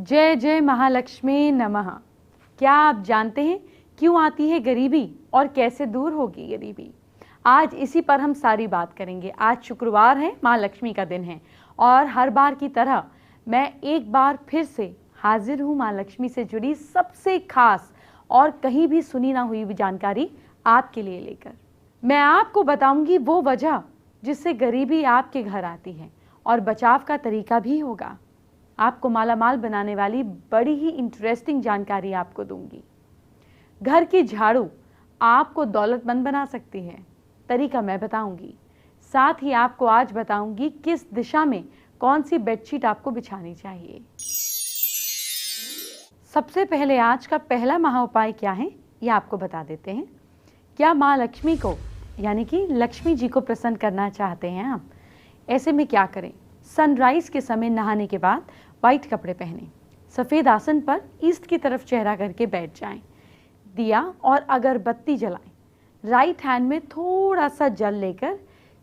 जय जय महालक्ष्मी नमः। क्या आप जानते हैं क्यों आती है गरीबी और कैसे दूर होगी गरीबी? आज इसी पर हम सारी बात करेंगे। आज शुक्रवार है, माँ लक्ष्मी का दिन है और हर बार की तरह मैं एक बार फिर से हाजिर हूँ माँ लक्ष्मी से जुड़ी सबसे खास और कहीं भी सुनी ना हुई जानकारी आपके लिए लेकर। मैं आपको बताऊंगी वो वजह जिससे गरीबी आपके घर आती है और बचाव का तरीका भी होगा। आपको मालामाल बनाने वाली बड़ी ही इंटरेस्टिंग जानकारी आपको दूंगी। घर की झाड़ू आपको दौलतमंद बना सकती है, तरीका मैं बताऊंगी। साथ ही आपको आज बताऊंगी किस दिशा में कौन सी बेडशीट आपको बिछानी चाहिए। सबसे पहले आज का पहला महा उपाय क्या है ये आपको बता देते हैं। क्या माँ लक्ष्मी को यानी कि लक्ष्मी जी को प्रसन्न करना चाहते हैं आप? ऐसे में क्या करें? सनराइज के समय नहाने के बाद वाइट कपड़े पहनें, सफ़ेद आसन पर ईस्ट की तरफ चेहरा करके बैठ जाएं, दिया और अगरबत्ती जलाएं। राइट हैंड में थोड़ा सा जल लेकर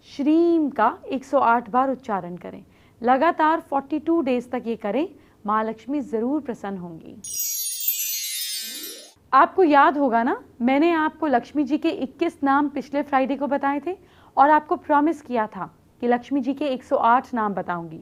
श्रीम का 108 बार उच्चारण करें। लगातार 42 डेज तक ये करें, माँ लक्ष्मी ज़रूर प्रसन्न होंगी। आपको याद होगा ना, मैंने आपको लक्ष्मी जी के 21 नाम पिछले फ्राइडे को बताए थे और आपको प्रॉमिस किया था कि लक्ष्मी जी के 108 नाम बताऊंगी,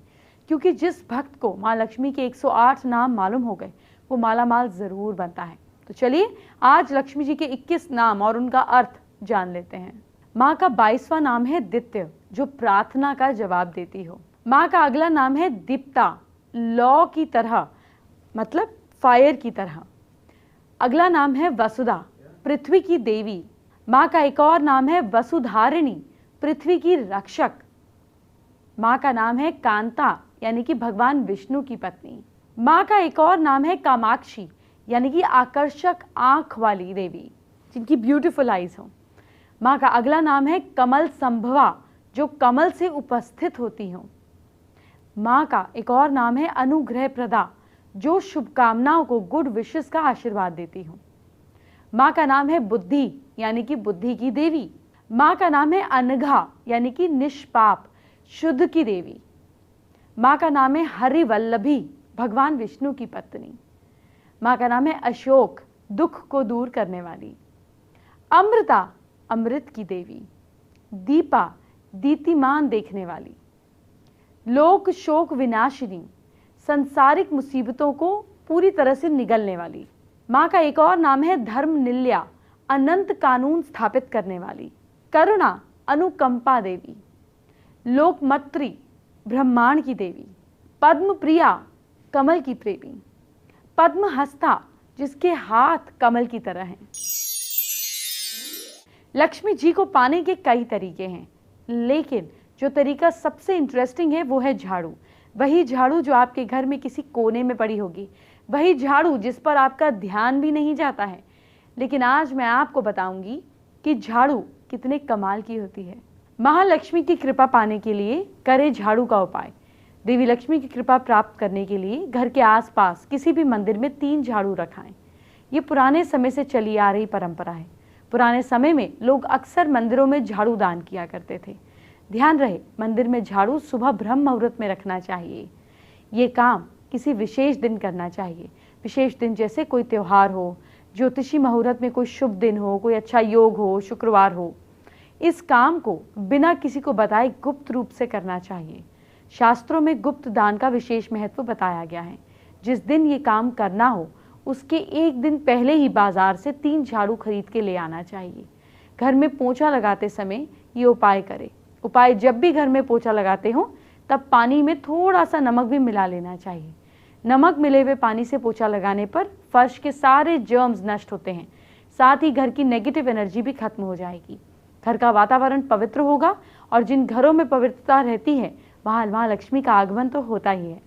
क्योंकि जिस भक्त को माँ लक्ष्मी के 108 नाम मालूम हो गए वो मालामाल ज़रूर बनता है। तो चलिए आज लक्ष्मी जी के 21 नाम और उनका अर्थ जान लेते हैं। माँ का 22वां नाम है दित्य, जो प्रार्थना का जवाब देती हो। माँ का अगला नाम है दीप्ता, लौ की तरह मतलब फायर की तरह। अगला नाम है वसुधा, पृथ्वी की देवी। माँ का एक और नाम है वसुधारिणी, पृथ्वी की रक्षक। माँ का नाम है कांता, यानी कि भगवान विष्णु की पत्नी। माँ का एक और नाम है कामाक्षी, यानी कि आकर्षक आंख वाली देवी, जिनकी ब्यूटीफुल आईज हो। माँ का अगला नाम है कमल संभवा, जो कमल से उपस्थित होती हो। माँ का एक और नाम है अनुग्रह प्रदा, जो शुभकामनाओं को गुड विशेस का आशीर्वाद देती हो। माँ का नाम है बुद्धि, यानी कि बुद्धि की देवी। माँ का नाम है अनघा, यानी कि निष्पाप शुद्ध की देवी। माँ का नाम है हरिवल्लभी, भगवान विष्णु की पत्नी। माँ का नाम है अशोक, दुख को दूर करने वाली। अमृता, अमृत की देवी। दीपा, दीप्तिमान देखने वाली। लोक शोक विनाशिनी, संसारिक मुसीबतों को पूरी तरह से निगलने वाली। माँ का एक और नाम है धर्म निल्या, अनंत कानून स्थापित करने वाली। करुणा, अनुकंपा देवी। लोकमत्री, ब्रह्मांड की देवी। पद्म प्रिया, कमल की प्रेमी। पद्म हस्ता, जिसके हाथ कमल की तरह हैं। लक्ष्मी जी को पाने के कई तरीके हैं, लेकिन जो तरीका सबसे इंटरेस्टिंग है वो है झाड़ू। वही झाड़ू जो आपके घर में किसी कोने में पड़ी होगी, वही झाड़ू जिस पर आपका ध्यान भी नहीं जाता है। लेकिन आज मैं आपको बताऊंगी कि झाड़ू कितने कमाल की होती है। महालक्ष्मी की कृपा पाने के लिए करें झाड़ू का उपाय। देवी लक्ष्मी की कृपा प्राप्त करने के लिए घर के आसपास किसी भी मंदिर में 3 झाड़ू रखाएं। ये पुराने समय से चली आ रही परंपरा है। पुराने समय में लोग अक्सर मंदिरों में झाड़ू दान किया करते थे। ध्यान रहे, मंदिर में झाड़ू सुबह ब्रह्म मुहूर्त में रखना चाहिए। ये काम किसी विशेष दिन करना चाहिए। विशेष दिन जैसे कोई त्यौहार हो, ज्योतिषी मुहूर्त में कोई शुभ दिन हो, कोई अच्छा योग हो, शुक्रवार हो। इस काम को बिना किसी को बताए गुप्त रूप से करना चाहिए। शास्त्रों में गुप्त दान का विशेष महत्व बताया गया है। जिस दिन ये काम करना हो उसके एक दिन पहले ही बाजार से 3 झाड़ू खरीद के ले आना चाहिए। घर में पोछा लगाते समय ये उपाय करें। उपाय जब भी घर में पोछा लगाते हो तब पानी में थोड़ा सा नमक भी मिला लेना चाहिए। नमक मिले हुए पानी से पोछा लगाने पर फर्श के सारे जर्म्स नष्ट होते हैं, साथ ही घर की नेगेटिव एनर्जी भी खत्म हो जाएगी। घर का वातावरण पवित्र होगा और जिन घरों में पवित्रता रहती है वहाँ माँ लक्ष्मी का आगमन तो होता ही है।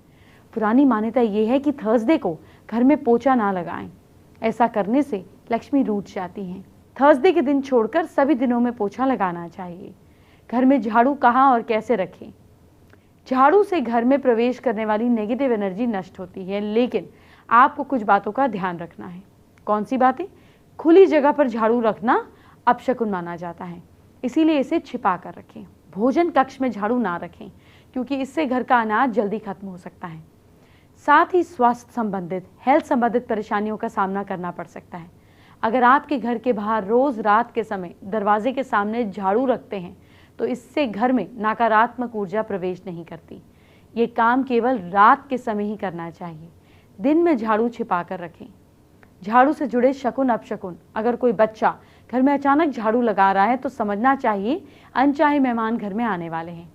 पुरानी मान्यता ये है कि थर्सडे को घर में पोछा ना लगाएं। ऐसा करने से लक्ष्मी रूठ जाती हैं। थर्सडे के दिन छोड़कर सभी दिनों में पोछा लगाना चाहिए। घर में झाड़ू कहाँ और कैसे रखें? झाड़ू से घर में प्रवेश करने वाली नेगेटिव एनर्जी नष्ट होती है, लेकिन आपको कुछ बातों का ध्यान रखना है। कौन सी बातें? खुली जगह पर झाड़ू रखना अपशकुन माना जाता है, इसीलिए इसे छिपा कर रखें। भोजन कक्ष में झाड़ू ना रखें, क्योंकि इससे घर का अनाज जल्दी खत्म हो सकता है। साथ ही स्वास्थ्य संबंधित, हेल्थ संबंधित परेशानियों का सामना करना पड़ सकता है। अगर आपके घर के बाहर रोज रात के समय दरवाजे के सामने झाड़ू रखते हैं तो इससे घर में नकारात्मक ऊर्जा प्रवेश नहीं करती। ये काम केवल रात के समय ही करना चाहिए। दिन में झाड़ू छिपा कर रखें। झाड़ू से जुड़े शकुन अपशकुन, अगर कोई बच्चा घर में अचानक झाड़ू लगा रहा है तो समझना चाहिए अनचाहे मेहमान घर में आने वाले हैं।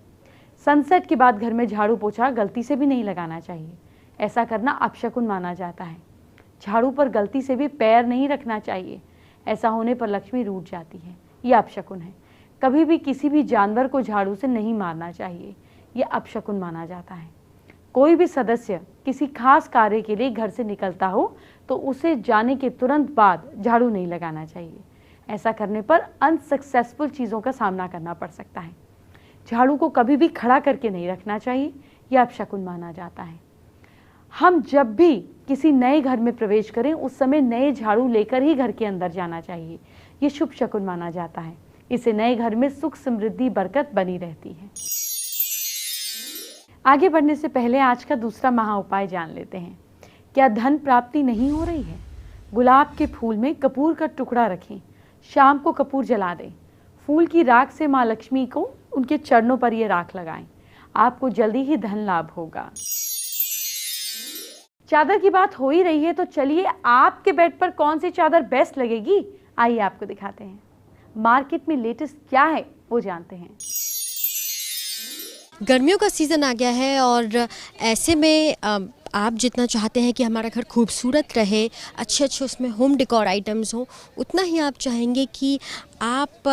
सनसेट के बाद घर में झाड़ू पोछा गलती से भी नहीं लगाना चाहिए। ऐसा करना अपशकुन माना जाता है। झाड़ू पर गलती से भी पैर नहीं रखना चाहिए। ऐसा होने पर लक्ष्मी रूठ जाती है। यह अपशकुन है। कभी भी किसी भी जानवर को झाड़ू से नहीं मारना चाहिए। यह अपशकुन माना जाता है। कोई भी सदस्य किसी खास कार्य के लिए घर से निकलता हो तो उसे जाने के तुरंत बाद झाड़ू नहीं लगाना चाहिए। ऐसा करने पर अनसक्सेसफुल चीज़ों का सामना करना पड़ सकता है। झाड़ू को कभी भी खड़ा करके नहीं रखना चाहिए। यह अपशकुन माना जाता है। हम जब भी किसी नए घर में प्रवेश करें उस समय नए झाड़ू लेकर ही घर के अंदर जाना चाहिए। ये शुभ शकुन माना जाता है। इससे नए घर में सुख समृद्धि बरकत बनी रहती है। आगे बढ़ने से पहले आज का दूसरा महा उपाय जान लेते हैं। क्या धन प्राप्ति नहीं हो रही है? गुलाब के फूल में कपूर का टुकड़ा रखें। शाम को कपूर जला दें। फूल की राख से माँ लक्ष्मी को उनके चरणों पर ये राख लगाएं। आपको जल्दी ही धन लाभ होगा। चादर की बात हो ही रही है तो चलिए आपके बेड पर कौन सी चादर बेस्ट लगेगी, आइए आपको दिखाते हैं। मार्केट में लेटेस्ट क्या है वो जानते हैं। गर्मियों का सीज़न आ गया है और ऐसे में आप जितना चाहते हैं कि हमारा घर खूबसूरत रहे, अच्छे अच्छे उसमें होम डेकोर आइटम्स हों, उतना ही आप चाहेंगे कि आप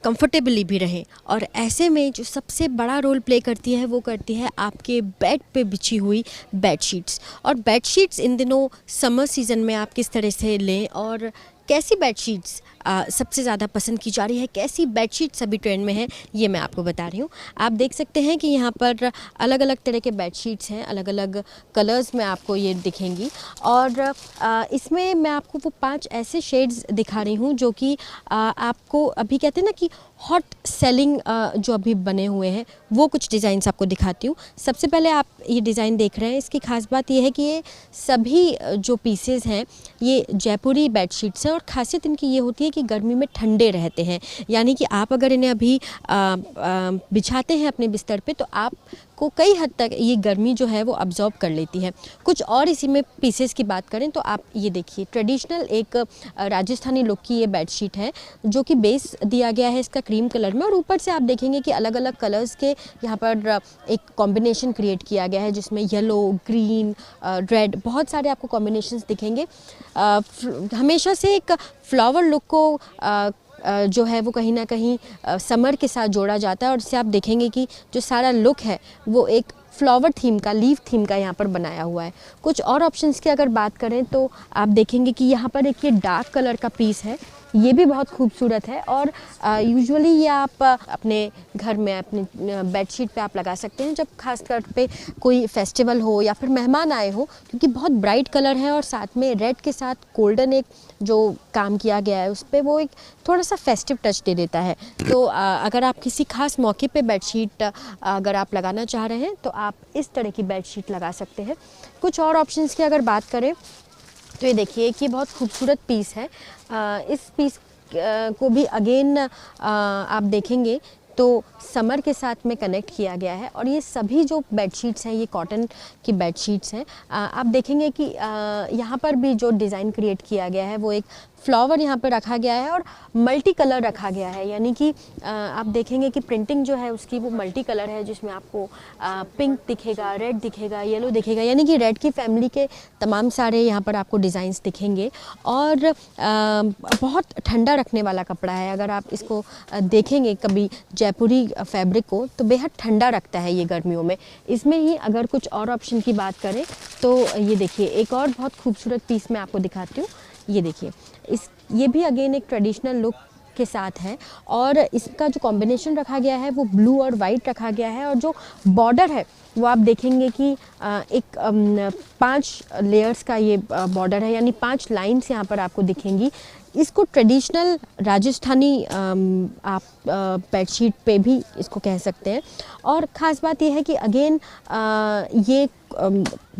कंफर्टेबली भी रहें। और ऐसे में जो सबसे बड़ा रोल प्ले करती है वो करती है आपके बेड पे बिछी हुई बेडशीट्स। और बेडशीट्स इन दिनों समर सीज़न में आप किस तरह से लें और कैसी बेडशीट्स सबसे ज़्यादा पसंद की जा रही है, कैसी बेडशीट्स अभी ट्रेंड में है, ये मैं आपको बता रही हूँ। आप देख सकते हैं कि यहाँ पर अलग अलग तरह के बेडशीट्स हैं, अलग अलग कलर्स में आपको ये दिखेंगी। और इसमें मैं आपको वो 5 ऐसे शेड्स दिखा रही हूँ जो कि आपको अभी कहते हैं ना कि हॉट सेलिंग जो अभी बने हुए हैं, वो कुछ डिज़ाइंस आपको दिखाती हूँ। सबसे पहले आप ये डिज़ाइन देख रहे हैं, इसकी खास बात ये है कि ये सभी जो पीसेस हैं ये जयपुरी बेडशीट्स हैं। और खासियत इनकी ये होती है कि गर्मी में ठंडे रहते हैं, यानी कि आप अगर इन्हें अभी बिछाते हैं अपने बिस्तर पे तो आपको कई हद तक ये गर्मी जो है वो अब्जॉर्ब कर लेती है। कुछ और इसी में पीसेस की बात करें तो आप ये देखिए, ट्रेडिशनल एक राजस्थानी लुक की ये बेडशीट है जो कि बेस दिया गया है इसका क्रीम कलर में। और ऊपर से आप देखेंगे कि अलग अलग कलर्स के यहाँ पर एक कॉम्बिनेशन क्रिएट किया गया है जिसमें येलो, ग्रीन, रेड, बहुत सारे आपको कॉम्बिनेशंस दिखेंगे। हमेशा से एक फ्लावर लुक को जो है वो कहीं ना कहीं समर के साथ जोड़ा जाता है। और इससे आप देखेंगे कि जो सारा लुक है वो एक फ्लावर थीम का, लीफ थीम का यहाँ पर बनाया हुआ है। कुछ और ऑप्शंस की अगर बात करें तो आप देखेंगे कि यहाँ पर एक ये डार्क कलर का पीस है, ये भी बहुत खूबसूरत है। और यूजुअली ये आप अपने घर में अपने बेडशीट पे आप लगा सकते हैं जब खास तौर पे कोई फेस्टिवल हो या फिर मेहमान आए हो, क्योंकि बहुत ब्राइट कलर है और साथ में रेड के साथ गोल्डन एक जो काम किया गया है उस पर वो एक थोड़ा सा फेस्टिव टच दे देता है। तो अगर आप किसी खास मौके पे बेडशीट अगर आप लगाना चाह रहे हैं तो आप इस तरह की बेडशीट लगा सकते हैं। कुछ और ऑप्शंस की अगर बात करें तो ये देखिए कि बहुत खूबसूरत पीस है। इस पीस को भी अगेन आप देखेंगे तो समर के साथ में कनेक्ट किया गया है। और ये सभी जो बेडशीट्स हैं ये कॉटन की बेडशीट्स हैं। आप देखेंगे कि यहाँ पर भी जो डिज़ाइन क्रिएट किया गया है वो एक फ्लावर यहाँ पर रखा गया है और मल्टी कलर रखा गया है, यानी कि आप देखेंगे कि प्रिंटिंग जो है उसकी वो मल्टी कलर है जिसमें आपको पिंक दिखेगा, रेड दिखेगा, येलो दिखेगा, यानी कि रेड की फैमिली के तमाम सारे यहाँ पर आपको डिज़ाइंस दिखेंगे। और बहुत ठंडा रखने वाला कपड़ा है। अगर आप इसको देखेंगे कभी जयपुरी फैब्रिक को तो बेहद ठंडा रखता है ये गर्मियों में। इसमें ही अगर कुछ और ऑप्शन की बात करें तो ये देखिए एक और बहुत खूबसूरत पीस मैं आपको दिखाती हूँ। ये देखिए ये भी अगेन एक ट्रेडिशनल लुक के साथ है और इसका जो कॉम्बिनेशन रखा गया है वो ब्लू और वाइट रखा गया है। और जो बॉर्डर है वो आप देखेंगे कि एक 5 लेयर्स का ये बॉर्डर है, यानी 5 लाइन्स यहाँ पर आपको दिखेंगी। इसको ट्रेडिशनल राजस्थानी आप बेडशीट पे भी इसको कह सकते हैं। और ख़ास बात यह है कि अगेन ये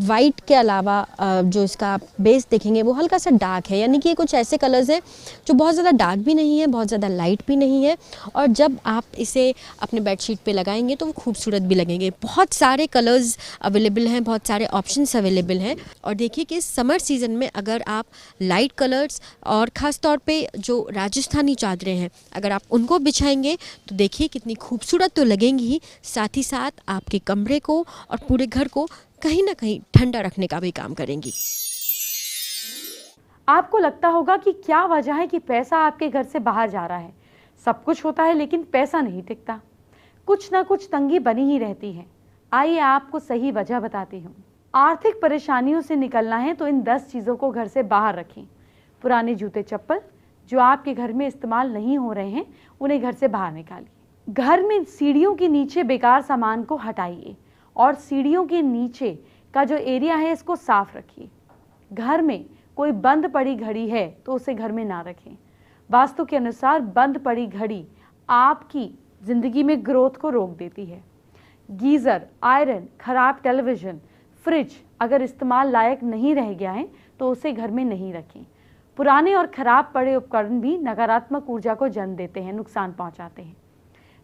वाइट के अलावा जो इसका आप बेस देखेंगे वो हल्का सा डार्क है, यानी कि ये कुछ ऐसे कलर्स हैं जो बहुत ज़्यादा डार्क भी नहीं है, बहुत ज़्यादा लाइट भी नहीं है, और जब आप इसे अपने बेडशीट पे लगाएंगे तो वो खूबसूरत भी लगेंगे। बहुत सारे कलर्स अवेलेबल हैं, बहुत सारे ऑप्शंस अवेलेबल हैं। और देखिए कि समर सीज़न में अगर आप लाइट कलर्स और ख़ास तौर पे जो राजस्थानी चादरें हैं अगर आप उनको बिछाएंगे तो देखिए कितनी खूबसूरत तो लगेंगी ही, साथ ही साथ आपके कमरे को और पूरे घर को कहीं ना कहीं ठंडा रखने का भी काम करेंगी। आपको लगता होगा कि क्या वजह है कि पैसा आपके घर से बाहर जा रहा है। सब कुछ होता है लेकिन पैसा नहीं टिकता, कुछ ना कुछ तंगी बनी ही रहती है। आइए आपको सही वजह बताती हूँ। आर्थिक परेशानियों से निकलना है तो इन 10 चीज़ों को घर से बाहर रखें। पुराने जूते चप्पल जो आपके घर में इस्तेमाल नहीं हो रहे हैं उन्हें घर से बाहर निकालिए। घर में सीढ़ियों के नीचे बेकार सामान को हटाइए और सीढ़ियों के नीचे का जो एरिया है इसको साफ रखिए। घर में कोई बंद पड़ी घड़ी है तो उसे घर में ना रखें। वास्तु के अनुसार बंद पड़ी घड़ी आपकी जिंदगी में ग्रोथ को रोक देती है। गीज़र, आयरन, खराब टेलीविज़न, फ्रिज अगर इस्तेमाल लायक नहीं रह गया है तो उसे घर में नहीं रखें। पुराने और खराब पड़े उपकरण भी नकारात्मक ऊर्जा को जन्म देते हैं, नुकसान पहुंचाते हैं।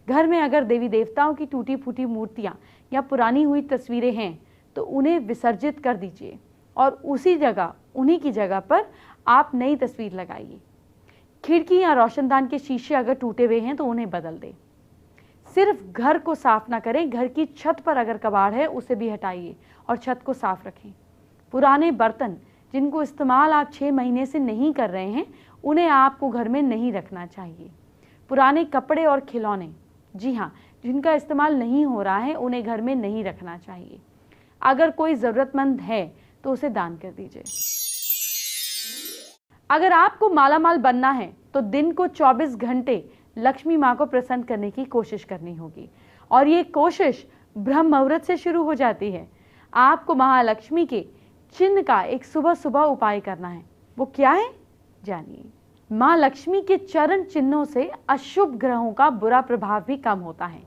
घर में अगर देवी देवताओं की टूटी फूटी मूर्तियां या पुरानी हुई तस्वीरें हैं तो उन्हें विसर्जित कर दीजिए और उन्हीं की जगह पर आप नई तस्वीर लगाइए। खिड़की या रोशनदान के शीशे अगर टूटे हुए हैं तो उन्हें बदल दें। सिर्फ घर को साफ ना करें, घर की छत पर अगर कबाड़ है उसे भी हटाइए और छत को साफ रखें। पुराने बर्तन जिनको इस्तेमाल आप 6 महीने से नहीं कर रहे हैं उन्हें आपको घर में नहीं रखना चाहिए। पुराने कपड़े और खिलौने, जी हाँ, जिनका इस्तेमाल नहीं हो रहा है उन्हें घर में नहीं रखना चाहिए। अगर कोई ज़रूरतमंद है तो उसे दान कर दीजिए। अगर आपको मालामाल बनना है तो दिन को 24 घंटे लक्ष्मी माँ को प्रसन्न करने की कोशिश करनी होगी और ये कोशिश ब्रह्म मुहूर्त से शुरू हो जाती है। आपको महालक्ष्मी के चिन्ह का एक सुबह सुबह उपाय करना है। वो क्या है जानिए। माँ लक्ष्मी के चरण चिन्हों से अशुभ ग्रहों का बुरा प्रभाव भी कम होता है।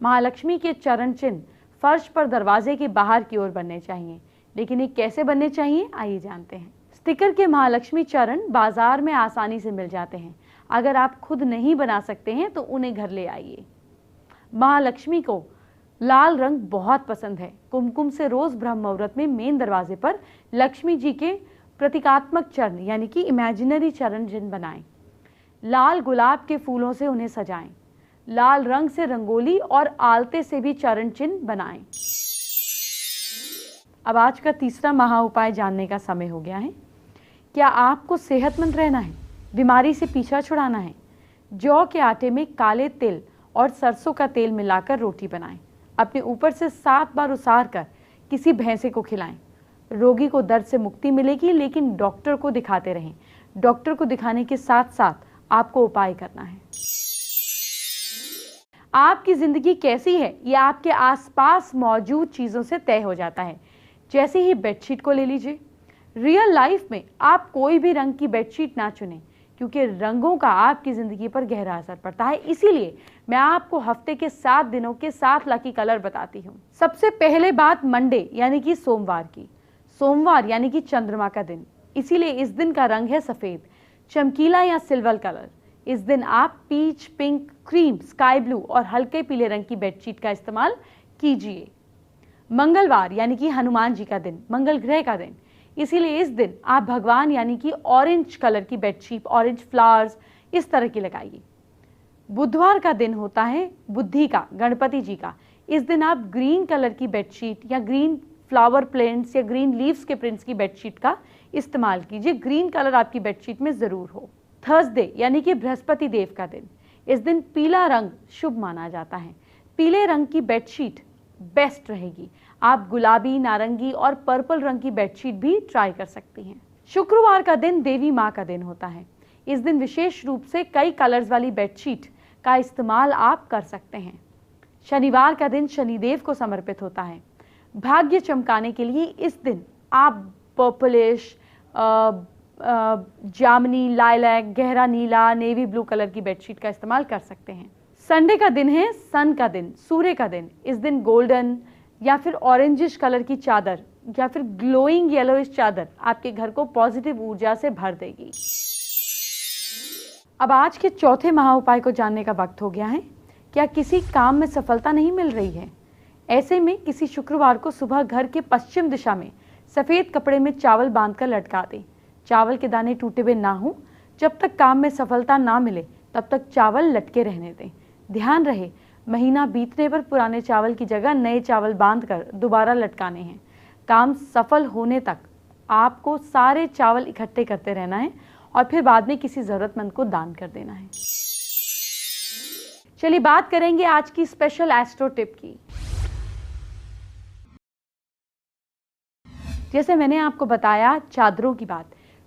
महालक्ष्मी के चरण चिन्ह फर्श पर दरवाजे के बाहर की ओर बनने चाहिए, लेकिन ये कैसे बनने चाहिए आइए जानते हैं। स्टिकर के महालक्ष्मी चरण बाजार में आसानी से मिल जाते हैं। अगर आप खुद नहीं बना सकते हैं तो उन्हें घर ले आइए। महालक्ष्मी को लाल रंग बहुत पसंद है। कुमकुम से रोज ब्रह्म मुहूर्त में मेन दरवाजे पर लक्ष्मी जी के प्रतीकात्मक चरण यानी कि इमेजिनरी चरण चिन्ह बनाएं। लाल गुलाब के फूलों से उन्हें सजाएं। लाल रंग से रंगोली और आलते से भी चरण चिन्ह बनाएं। अब आज का तीसरा महा उपाय जानने का समय हो गया है। क्या आपको सेहतमंद रहना है, बीमारी से पीछा छुड़ाना है? जौ के आटे में काले तिल और सरसों का तेल मिलाकर रोटी बनाएं। अपने ऊपर से 7 बार उसार कर किसी भैंसे को खिलाएं। रोगी को दर्द से मुक्ति मिलेगी, लेकिन डॉक्टर को दिखाते रहें। डॉक्टर को दिखाने के साथ साथ आपको उपाय करना है। आपकी जिंदगी कैसी है यह आपके आसपास मौजूद चीजों से तय हो जाता है। जैसे ही बेडशीट को ले लीजिए। रियल लाइफ में आप कोई भी रंग की बेडशीट ना चुनें, क्योंकि रंगों का आपकी ज़िंदगी पर गहरा असर पड़ता है। इसीलिए मैं आपको हफ्ते के 7 दिनों के 7 लकी कलर बताती हूँ। सबसे पहले बात मंडे यानी कि सोमवार की। सोमवार यानी कि चंद्रमा का दिन, इसीलिए इस दिन का रंग है सफ़ेद, चमकीला या सिल्वर कलर। इस दिन आप peach, pink, cream, sky blue और हल्के पीले रंग की बेडशीट का इस्तेमाल कीजिए। मंगलवार यानी कि हनुमान जी का दिन, मंगल ग्रह का दिन, इसीलिए इस दिन आप भगवान यानी कि ऑरेंज कलर की बेडशीट, ऑरेंज फ्लावर्स इस तरह की लगाइए। बुधवार का दिन होता है बुद्धि का, गणपति जी का। इस दिन आप ग्रीन कलर की बेडशीट या ग्रीन फ्लावर प्लेन्ट्स या ग्रीन लीव्स के प्रिंट्स की बेडशीट का इस्तेमाल कीजिए। ग्रीन कलर आपकी बेडशीट में ज़रूर हो। थर्सडे यानी कि बृहस्पति देव का दिन, इस दिन पीला रंग शुभ माना जाता है। पीले रंग की बेडशीट बेस्ट रहेगी। आप गुलाबी, नारंगी और पर्पल रंग की बेडशीट भी ट्राई कर सकती हैं। शुक्रवार का दिन देवी माँ का दिन होता है। इस दिन विशेष रूप से कई कलर्स वाली बेडशीट का इस्तेमाल आप कर सकते हैं। शनिवार का दिन शनिदेव को समर्पित होता है। भाग्य चमकाने के लिए इस दिन आप पर्पलिश, जामनी, लाइलैक, गहरा नीला, नेवी ब्लू कलर की बेडशीट का इस्तेमाल कर सकते हैं। संडे का दिन है सन का दिन, सूर्य का दिन। इस दिन गोल्डन, या फिर ऑरेंजिश कलर की चादर या फिर ग्लोइंग येलोइश चादर आपके घर को पॉजिटिव ऊर्जा से भर देगी। अब आज के चौथे महा उपाय को जानने का वक्त हो गया है। क्या किसी काम में सफलता नहीं मिल रही है? ऐसे में किसी शुक्रवार को सुबह घर के पश्चिम दिशा में सफेद कपड़े में चावल बांधकर लटका दें। चावल के दाने टूटे हुए ना हो। जब तक काम में सफलता ना मिले तब तक चावल लटके रहने दें। ध्यान रहे, महीना बीतने पर पुराने चावल की जगह नए चावल बांधकर दोबारा लटकाने हैं। काम सफल होने तक आपको सारे चावल इकट्ठे करते रहना है और फिर बाद में किसी जरूरतमंद को दान कर देना है। चलिए बात करेंगे आज की स्पेशल एस्ट्रो टिप की। जैसे मैंने आपको बताया चादरों की बात,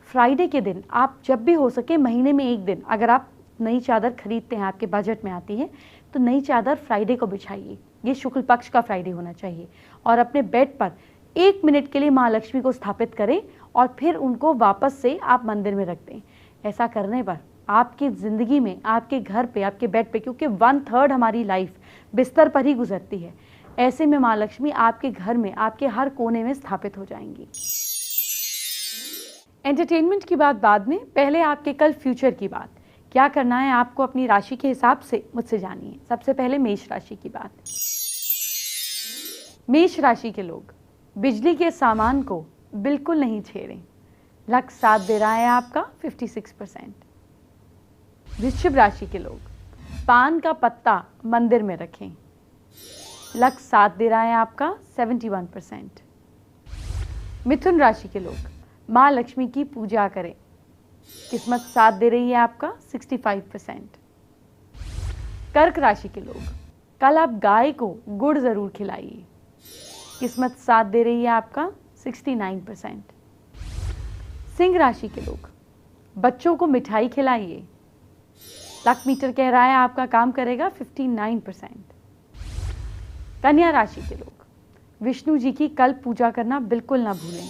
फ्राइडे के दिन आप जब भी हो सके महीने में एक दिन अगर आप नई चादर खरीदते हैं, आपके बजट में आती है, तो नई चादर फ्राइडे को बिछाइए। ये शुक्ल पक्ष का फ्राइडे होना चाहिए और अपने बेड पर 1 मिनट के लिए माँ लक्ष्मी को स्थापित करें और फिर उनको वापस से आप मंदिर में रख दें। ऐसा करने पर आपकी ज़िंदगी में, आपके घर पे, आपके बेड पे, क्योंकि 1/3 हमारी लाइफ बिस्तर पर ही गुजरती है, ऐसे में माँ लक्ष्मी आपके घर में, आपके हर कोने में स्थापित हो जाएंगी। एंटरटेनमेंट की बात बाद में, पहले आपके कल फ्यूचर की बात। क्या करना है आपको अपनी राशि के हिसाब से मुझसे जानिए। सबसे पहले मेष राशि की बात। मेष राशि के लोग बिजली के सामान को बिल्कुल नहीं छेड़ें। लक साथ दे रहा है आपका 56%। वृश्चिक राशि के लोग पान का पत्ता मंदिर में रखें। लक साथ दे रहा है आपका 71%। मिथुन राशि के लोग माँ लक्ष्मी की पूजा करें। किस्मत साथ दे रही है आपका 65%। कर्क राशि के लोग कल आप गाय को गुड़ जरूर खिलाइए। किस्मत साथ दे रही है आपका 69%। सिंह राशि के लोग बच्चों को मिठाई खिलाइए। लक मीटर कह रहा है आपका काम करेगा 59%। कन्या राशि के लोग विष्णु जी की कल पूजा करना बिल्कुल ना भूलें।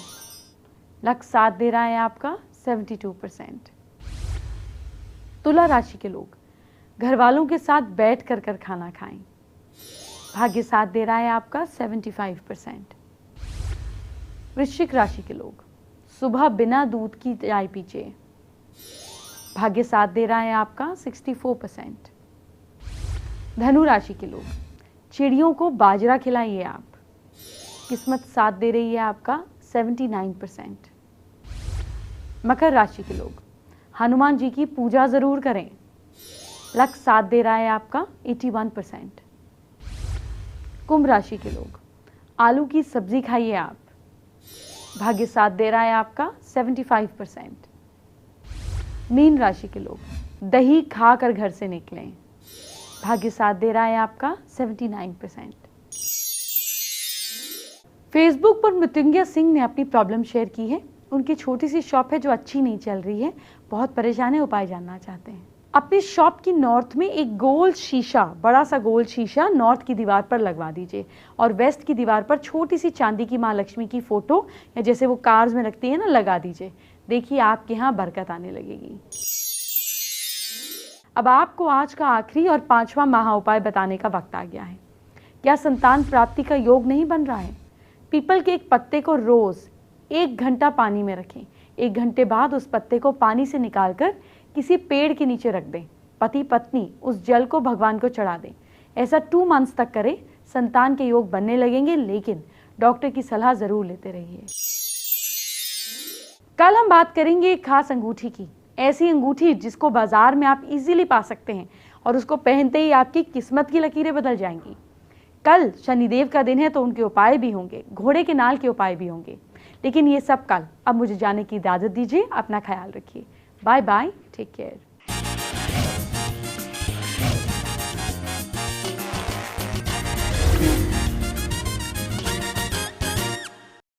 लक साथ दे रहा है आपका 72%। तुला राशि के लोग घर वालों के साथ बैठ कर खाना खाएं। भाग्य साथ दे रहा है आपका 75%। वृश्चिक राशि के लोग सुबह बिना दूध की चाय पीजिए। भाग्य साथ दे रहा है आपका 64%। धनु राशि के लोग चिड़ियों को बाजरा खिलाइए आप। किस्मत साथ दे रही है आपका 79%। मकर राशि के लोग हनुमान जी की पूजा जरूर करें। लक साथ दे रहा है आपका 81%। कुंभ राशि के लोग आलू की सब्जी खाइए आप। भाग्य साथ दे रहा है आपका 75%। मीन राशि के लोग दही खाकर घर से निकलें। भाग्य साथ दे रहा है आपका 79%। फेसबुक पर मृत्युंजय सिंह ने अपनी प्रॉब्लम शेयर की है। उनकी छोटी सी शॉप है जो अच्छी नहीं चल रही है, बहुत परेशान है, उपाय जानना चाहते हैं। अपनी शॉप की नॉर्थ में एक गोल शीशा, बड़ा सा गोल शीशा नॉर्थ की दीवार पर लगवा दीजिए और वेस्ट की दीवार पर छोटी सी चांदी की माँ लक्ष्मी की फोटो या जैसे वो कार्स में रखती है ना, लगा दीजिए। देखिए आपके यहाँ बरकत आने लगेगी। अब आपको आज का आखिरी और 5वां महा उपाय बताने का वक्त आ गया है। क्या संतान प्राप्ति का योग नहीं बन रहा है? पीपल के एक पत्ते को रोज 1 घंटा पानी में रखें। 1 घंटे बाद उस पत्ते को पानी से निकालकर किसी पेड़ के नीचे रख दें। पति पत्नी उस जल को भगवान को चढ़ा दें। ऐसा 2 मंथ्स तक करें। संतान के योग बनने लगेंगे, लेकिन डॉक्टर की सलाह जरूर लेते रहिए। कल हम बात करेंगे एक खास अंगूठी की। ऐसी अंगूठी जिसको बाजार में आप इजीली पा सकते हैं और उसको पहनते ही आपकी किस्मत की लकीरें बदल जाएंगी। कल शनिदेव का दिन है तो उनके उपाय भी होंगे, घोड़े के नाल के उपाय भी होंगे, लेकिन ये सब कल। अब मुझे जाने की इजाजत दीजिए। अपना ख्याल रखिए। Bye bye, take care.